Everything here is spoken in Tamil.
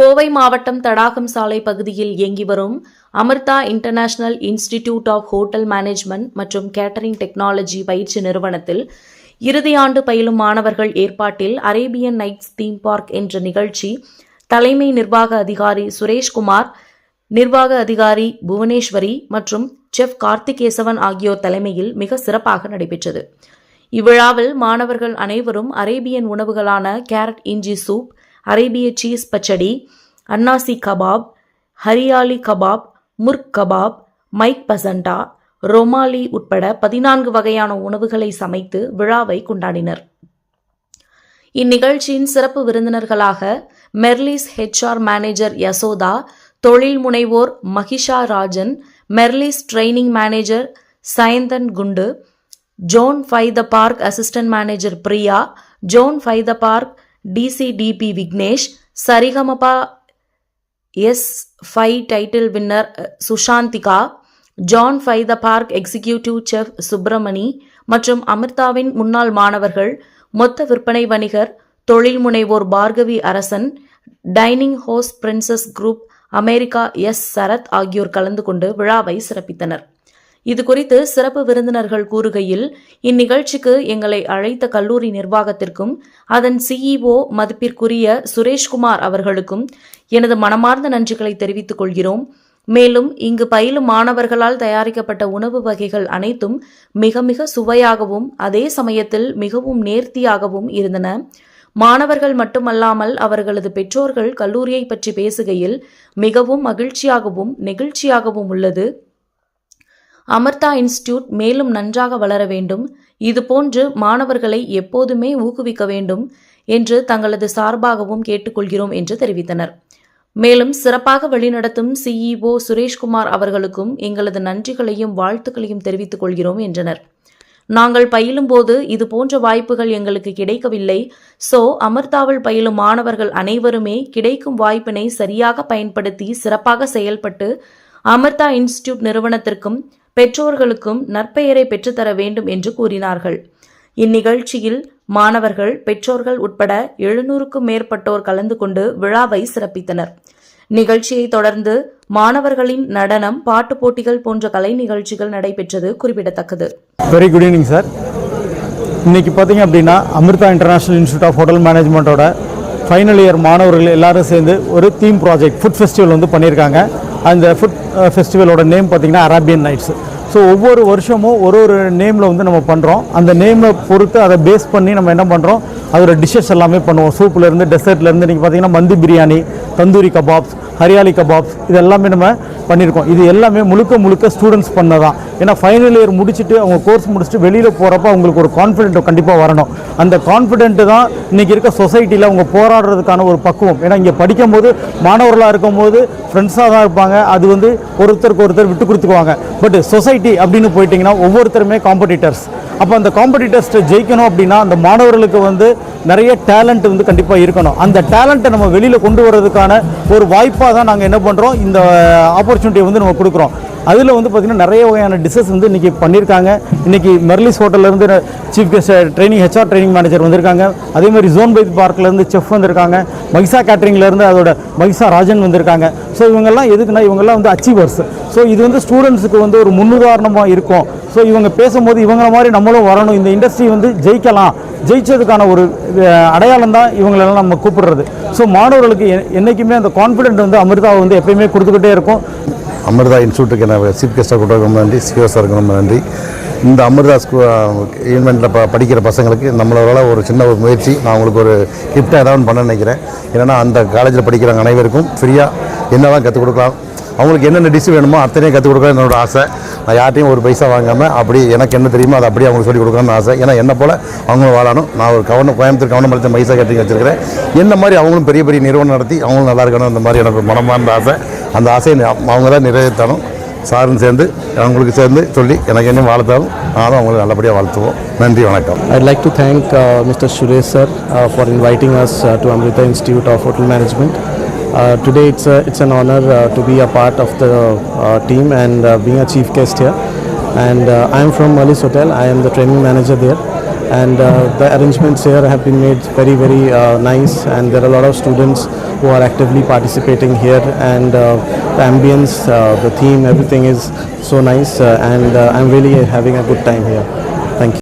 கோவை மாவட்டம் தடாகம் சாலை பகுதியில் இயங்கி வரும் Amrita international institute of hotel management மற்றும் கேட்டரிங் டெக்னாலஜி பயிற்சி நிறுவனத்தில் இறுதியாண்டு பயிலும் மாணவர்கள் ஏற்பாட்டில் அரேபியன் நைட்ஸ் தீம் பார்க் என்ற நிகழ்ச்சி தலைமை நிர்வாக அதிகாரி சுரேஷ்குமார், நிர்வாக அதிகாரி புவனேஸ்வரி மற்றும் செஃப் கார்த்திகேசவன் ஆகியோர் தலைமையில் மிக சிறப்பாக நடைபெற்றது. இவ்விழாவில் மாணவர்கள் அனைவரும் அரேபியன் உணவுகளான கேரட் இஞ்சி சூப், அரேபிய சீஸ் பச்சடி, அன்னாசி kebab, hariyali kebab, murgh kebab, mic பசண்டா, rumali உட்பட 14 வகையான உணவுகளை சமைத்து விழாவை கொண்டாடினர். இந்நிகழ்ச்சியின் சிறப்பு விருந்தினர்களாக மெர்லிஸ் HR மேனேஜர் யசோதா, தொழில் முனைவோர் Mahisha Rajan, Merlis training manager Sayanthan Kundu, zone 5 the park assistant manager Priya, zone 5 the park DCDP Vignesh, Sarigamapa S5 title winner Sushanthika, zone 5 the park executive chef Subramani மற்றும் அமிர்தாவின் முன்னாள் மாணவர்கள், மொத்த விற்பனை வணிகர், தொழில் முனைவோர் Bhargavi Arasan, dining host princess group America Sarath ஆகியோர் கலந்து கொண்டு விழாவை சிறப்பித்தனர். இதுகுறித்து சிறப்பு விருந்தினர்கள் கூறுகையில், இந்நிகழ்ச்சிக்கு எங்களை அழைத்த கல்லூரி நிர்வாகத்திற்கும் அதன் CEO மதிப்பிற்குரிய சுரேஷ்குமார் அவர்களுக்கும் எனது மனமார்ந்த நன்றிகளை தெரிவித்துக் கொள்கிறோம். மேலும் இங்கு பயிலும் மாணவர்களால் தயாரிக்கப்பட்ட உணவு வகைகள் அனைத்தும் மிக மிக சுவையாகவும் அதே சமயத்தில் மிகவும் நேர்த்தியாகவும் இருந்தன. மாணவர்கள் மட்டுமல்லாமல் அவர்களது பெற்றோர்கள் கல்லூரியை பற்றி பேசுகையில் மிகவும் மகிழ்ச்சியாகவும் நெகிழ்ச்சியாகவும் உள்ளது. அமிர்தா இன்ஸ்டிடியூட் மேலும் நன்றாக வளர வேண்டும், இதுபோன்று மாணவர்களை எப்போதுமே ஊக்குவிக்க வேண்டும் என்று தங்களது சார்பாகவும் கேட்டுக்கொள்கிறோம் என்று தெரிவித்தனர். மேலும் சிறப்பாக வழிநடத்தும் CEO சுரேஷ்குமார் அவர்களுக்கும் எங்களது நன்றிகளையும் வாழ்த்துக்களையும் தெரிவித்துக் கொள்கிறோம் என்றனர். நாங்கள் பயிலும் போது இதுபோன்ற வாய்ப்புகள் எங்களுக்கு கிடைக்கவில்லை. அமிர்தாவில் பயிலும் மாணவர்கள் அனைவருமே கிடைக்கும் வாய்ப்பினை சரியாக பயன்படுத்தி சிறப்பாக செயல்பட்டு அமிர்தா இன்ஸ்டிடியூட் நிறுவனத்திற்கும் பெற்றோர்களுக்கும் நற்பெயரை பெற்றுத்தர வேண்டும் என்று கூறினார்கள். இந்நிகழ்ச்சியில் மாணவர்கள், பெற்றோர்கள் உட்பட 700க்கும் மேற்பட்டோர் கலந்து கொண்டு விழாவை சிறப்பித்தனர். நிகழ்ச்சியை தொடர்ந்து மாணவர்களின் நடனம், பாட்டு போட்டிகள் போன்ற கலை நிகழ்ச்சிகள் நடைபெற்றது குறிப்பிடத்தக்கது. Very good evening sir. இன்னைக்கு பார்த்தீங்க அப்படின்னா Amirtha international institute of hotel மேனேஜ்மெண்ட்டோட ஃபைனல் இயர் மாணவர்கள் எல்லாரும் சேர்ந்து ஒரு தீம் ப்ராஜெக்ட் ஃபுட் ஃபெஸ்டிவல் வந்து பண்ணியிருக்காங்க. அந்த ஃபுட் ஃபெஸ்டிவலோட நேம் பார்த்தீங்கன்னா அரேபியன் நைட்ஸ். ஒவ்வொரு வருஷமும் ஒரு நேமில் வந்து நம்ம பண்ணுறோம். அந்த நேமில் பொறுத்து அதை பேஸ் பண்ணி நம்ம என்ன பண்ணுறோம், அதோட டிஷ்ஷஸ் எல்லாமே பண்ணுவோம். சூப்லேருந்து டெசர்ட்லேருந்து நீங்கள் பார்த்தீங்கன்னா மந்தி பிரியாணி, தந்தூரி கபாப்ஸ், ஹரியாலி கபாப்ஸ், இது எல்லாமே நம்ம பண்ணியிருக்கோம். இது எல்லாமே முழுக்க ஸ்டூடெண்ட்ஸ் பண்ணதான். ஏன்னா ஃபைனல் இயர் முடிச்சுட்டு அவங்க கோர்ஸ் முடிச்சுட்டு வெளியில் போகிறப்ப அவங்களுக்கு ஒரு கான்ஃபிடென்ட் கண்டிப்பாக வரணும். அந்த கான்ஃபிடென்ட்டு தான் இன்றைக்கி இருக்க சொசைட்டியில் அவங்க போராடுறதுக்கான ஒரு பக்குவம். ஏன்னா இங்கே படிக்கும்போது மாணவர்களாக இருக்கும்போது ஃப்ரெண்ட்ஸாக தான் இருப்பாங்க, அது வந்து ஒருத்தருக்கு ஒருத்தர் விட்டு கொடுத்துக்குவாங்க. பட் சொசைட்டி அப்படின்னு போயிட்டீங்கன்னா ஒவ்வொருத்தருமே காம்படிட்டர்ஸ். அப்போ அந்த காம்படிட்டர்ஸ்ட்டை ஜெயிக்கணும் அப்படின்னா அந்த மாணவர்களுக்கு வந்து நிறைய டேலண்ட் வந்து கண்டிப்பாக இருக்கணும். அந்த டேலண்ட்டை நம்ம வெளியில் கொண்டு வரதுக்கான ஒரு வாய்ப்பாக தான் நாங்கள் என்ன பண்ணுறோம், இந்த ஆப்பர்ச்சுனிட்டியை வந்து நம்ம கொடுக்குறோம். அதில் வந்து பார்த்திங்கன்னா நிறைய வகையான டிஷ்ஷஸ் வந்து இன்றைக்கி பண்ணியிருக்காங்க. இன்றைக்கி மெர்லிஸ் ஹோட்டல்லேருந்து chief guest training HR training manager வந்திருக்காங்க. அதே மாதிரி ஜோன் 5 பார்க்லேருந்து செஃப் வந்திருக்காங்க. மகிஷா கேட்டரிங்லேருந்து அதோட மகிஷா ராஜன் வந்திருக்காங்க. இவங்கெல்லாம் எதுக்குன்னா இவங்கெல்லாம் வந்து அச்சீவர்ஸ். இது வந்து ஸ்டூடெண்ட்ஸுக்கு வந்து ஒரு முன்னுதாரணமாக இருக்கும். இவங்க பேசும்போது இவங்கள மாதிரி நம்மளும் வரணும், இந்த இண்டஸ்ட்ரி வந்து ஜெயிக்கலாம், ஜெயிச்சதுக்கான ஒரு அடையாளம் தான் இவங்களெல்லாம் நம்ம கூப்பிடுறது. மாணவர்களுக்கு என்றைக்குமே அந்த கான்ஃபிடென்ட் வந்து அமிர்தாவை வந்து எப்பயுமே கொடுத்துக்கிட்டே இருக்கும். அமிர்தா இன்ஸ்டியூட்டுக்கு என்ன சீஃப் கெஸ்ட்டாக கொடுக்க ரொம்ப நன்றி, CEO சாருக்கு ரொம்ப நன்றி. இந்த அமிர்தா ஈவெண்ட்டில் படிக்கிற பசங்களுக்கு நம்மளால ஒரு சின்ன ஒரு முயற்சி, நான் அவங்களுக்கு ஒரு கிஃப்டாக ஏதாவது பண்ண நினைக்கிறேன். ஏன்னா அந்த காலேஜில் படிக்கிறாங்க அனைவருக்கும் ஃப்ரீயாக என்னெல்லாம் கற்றுக் கொடுக்கலாம், அவங்களுக்கு என்னென்ன டிஷ் வேணுமோ அத்தனையும் கற்றுக் கொடுக்க என்னோட ஆசை. நான் யார்ட்டையும் ஒரு பைசா வாங்காமல் அப்படி எனக்கு என்ன தெரியுமோ அதை அப்படியே அவங்களுக்கு சொல்லிக் கொடுக்கணும்னு ஆசை. ஏன்னா என்ன போல் அவங்களும் வாழணும். நான் ஒரு கோயம்புத்தூர் கவர்மெண்ட் மகிஷா கேட்டரிங் வச்சுருக்கிறேன். என்ன மாதிரி அவங்களும் பெரிய பெரிய நிறுவனம் நடத்தி அவங்களும் நல்லா இருக்கணும், அந்த மாதிரி எனக்கு மனமார்ந்த ஆசை. அந்த ஆசையை அவங்க தான் நிறைவேற்றணும். சாரும் சேர்ந்து அவங்களுக்கு சேர்ந்து சொல்லி எனக்கு என்ன வாழ்த்தாலும் நானும் அவங்களை நல்லபடியாக வாழ்த்துவோம். நன்றி, வணக்கம். I'd like to thank Mr. Suresh sir for inviting us to Amrita Institute of Hotel Management. Today it's an honor to be a part of the team and being a chief guest here. And I am from Merlis Hotel. I am the training manager there. and the arrangements here have been made very nice, and there are a lot of students who are actively participating here, and the ambience, the theme, everything is so nice, and I'm really having a good time here.